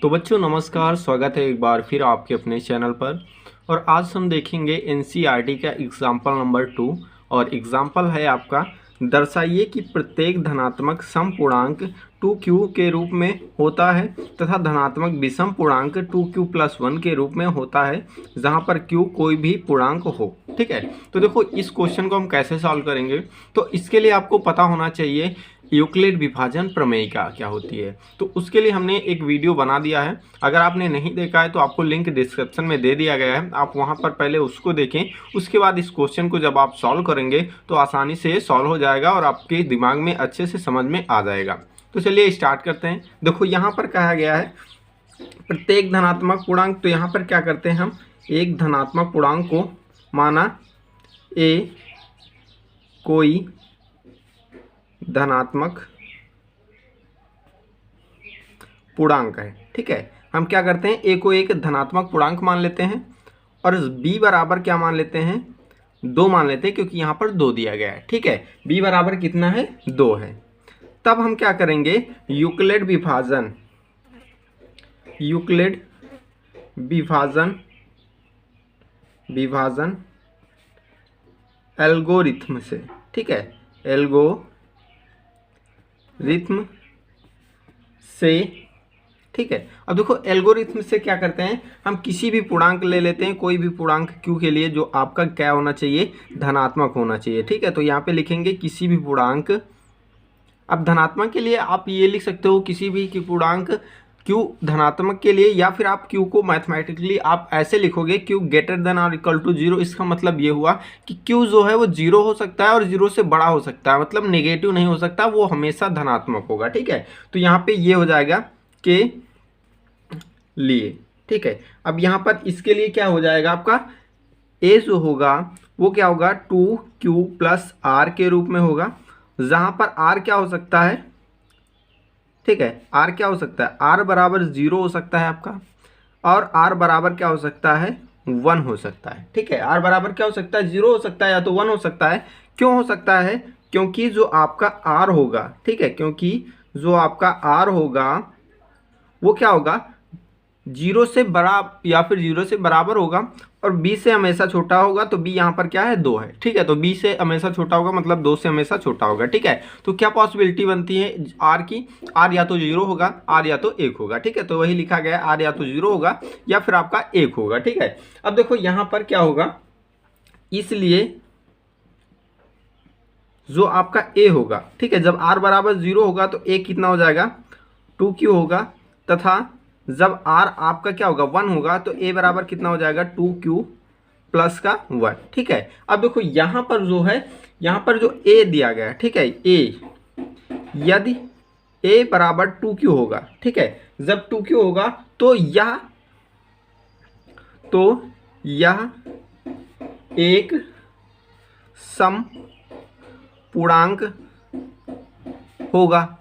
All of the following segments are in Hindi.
तो बच्चों नमस्कार, स्वागत है एक बार फिर आपके अपने चैनल पर। और आज हम देखेंगे एनसीईआरटी का एग्जाम्पल नंबर 2 और एग्जाम्पल है आपका दर्शाइए कि प्रत्येक धनात्मक सम पूर्णांक 2q के रूप में होता है तथा धनात्मक विषम पूर्णांक 2q+1 के रूप में होता है जहां पर q कोई भी पूर्णांक हो। ठीक है, तो देखो इस क्वेश्चन को हम कैसे सॉल्व करेंगे। तो इसके लिए आपको पता होना चाहिए यूक्लिड विभाजन प्रमेय क्या होती है। तो उसके लिए हमने एक वीडियो बना दिया है, अगर आपने नहीं देखा है तो आपको लिंक डिस्क्रिप्शन में दे दिया गया है, आप वहां पर पहले उसको देखें। उसके बाद इस क्वेश्चन को जब आप सॉल्व करेंगे तो आसानी से सॉल्व हो जाएगा और आपके दिमाग में अच्छे से समझ में आ जाएगा। तो चलिए स्टार्ट करते हैं। देखो यहाँ पर कहा गया है प्रत्येक धनात्मक पूर्णांक, तो यहाँ पर क्या करते हैं हम एक धनात्मक पूर्णांक को माना ए कोई धनात्मक पूर्णांक है। ठीक है, हम क्या करते हैं ए को एक धनात्मक पूर्णांक मान लेते हैं और बी बराबर क्या मान लेते हैं 2 मान लेते हैं, क्योंकि यहाँ पर 2 दिया गया है। ठीक है, बी बराबर कितना है 2 है। तब हम क्या करेंगे यूक्लिड विभाजन एल्गोरिथम से। ठीक है, एल्गोरिथम से। ठीक है, अब देखो एल्गोरिथम से क्या करते हैं हम किसी भी पूर्णांक ले लेते हैं, कोई भी पूर्णांक q के लिए जो आपका क्या होना चाहिए धनात्मक होना चाहिए। ठीक है, तो यहाँ पे लिखेंगे किसी भी पूर्णांक। अब धनात्मक के लिए आप ये लिख सकते हो किसी भी पूर्णांक q धनात्मक के लिए, या फिर आप q को मैथमेटिकली आप ऐसे लिखोगे q ग्रेटर देन और इक्वल टू 0। इसका मतलब ये हुआ कि q जो है वो 0 हो सकता है और 0 से बड़ा हो सकता है, मतलब नेगेटिव नहीं हो सकता, वो हमेशा धनात्मक होगा। ठीक है, तो यहाँ पे ये हो जाएगा के लिए। ठीक है, अब यहाँ पर इसके लिए क्या हो जाएगा आपका a जो होगा वो क्या होगा 2q+r के रूप में होगा, जहां पर r क्या हो सकता है। ठीक है, r क्या हो सकता है r बराबर 0 हो सकता है आपका, और r बराबर क्या हो सकता है 1 हो सकता है। ठीक है, r बराबर क्या हो सकता है 0 हो सकता है या तो 1 हो सकता है। क्यों हो सकता है, क्योंकि जो आपका r होगा, ठीक है, क्योंकि जो आपका r होगा वो क्या होगा 0 से बड़ा या फिर 0 से बराबर होगा और b से हमेशा छोटा होगा, तो b यहाँ पर क्या है 2 है। ठीक है, तो b से हमेशा छोटा होगा मतलब 2 से हमेशा छोटा होगा। ठीक है, तो क्या पॉसिबिलिटी बनती है r की, r या तो 0 होगा r या तो 1 होगा। ठीक है, तो वही लिखा गया है r या तो 0 होगा या फिर आपका 1 होगा। ठीक है, अब देखो यहाँ पर क्या होगा, इसलिए जो आपका a होगा, ठीक है, जब r बराबर 0 होगा तो a कितना हो जाएगा 2q होगा, तथा जब r आपका क्या होगा 1 होगा तो a बराबर कितना हो जाएगा 2q+1। ठीक है, अब देखो यहाँ पर जो है यहाँ पर जो a दिया गया है, ठीक है, a यदि a बराबर 2q होगा, ठीक है, जब 2q होगा तो यह एक सम पूर्णांक होगा।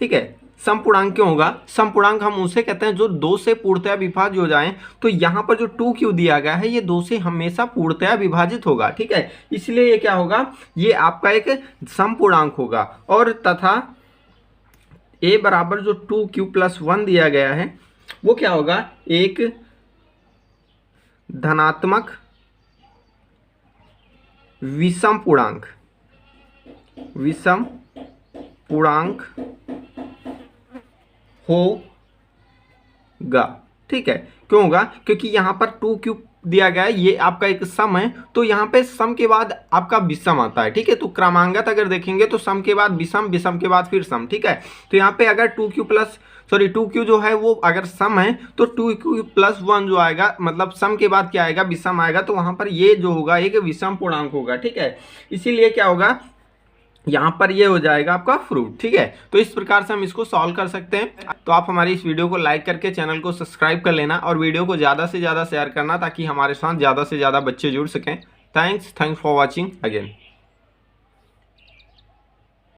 ठीक है, सम पूर्णांक क्यों होगा, सम पूर्णांक हम उसे कहते हैं जो 2 से पूर्णतया विभाज्य हो जाएं। तो यहाँ पर जो 2q दिया गया है ये 2 से हमेशा पूर्णतया विभाजित होगा। ठीक है, इसलिए ये क्या होगा, ये आपका एक सम पूर्णांक होगा, और तथा a बराबर जो 2q+1 दिया गया है वो क्या होगा एक धनात्मक विषम पूर्णांक होगा। ठीक है, क्यों होगा, क्योंकि यहाँ पर 2q दिया गया है, ये आपका एक सम है, तो यहाँ पे सम के बाद आपका विषम आता है। ठीक है, तो क्रमांगत अगर देखेंगे तो सम के बाद विषम, विषम के बाद फिर सम। ठीक है, तो यहाँ पे अगर 2q जो है वो अगर सम है तो 2q+1 जो आएगा मतलब सम के बाद क्या आएगा विषम आएगा, तो वहां पर ये जो होगा एक विषम पूर्णांक होगा। ठीक है, इसीलिए क्या होगा यहाँ पर ये हो जाएगा आपका फ्रूट। ठीक है, तो इस प्रकार से हम इसको सॉल्व कर सकते हैं। तो आप हमारी इस वीडियो को लाइक करके चैनल को सब्सक्राइब कर लेना और वीडियो को ज़्यादा से ज़्यादा शेयर करना ताकि हमारे साथ ज़्यादा से ज़्यादा बच्चे जुड़ सकें। Thanks for watching again.